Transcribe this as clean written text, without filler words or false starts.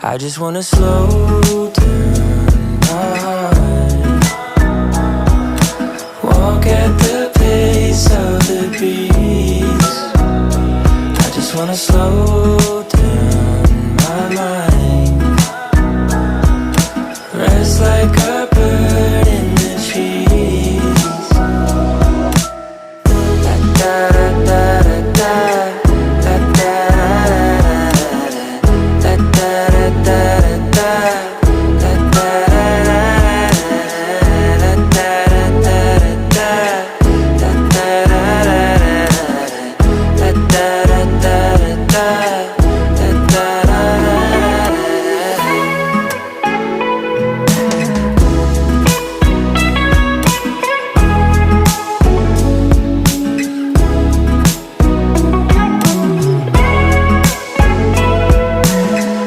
I just wanna slow down my heart, walk at the pace of the breeze. I just wanna slow down my mind, rest like a bird in the trees. Da da da da da da da da da da da da.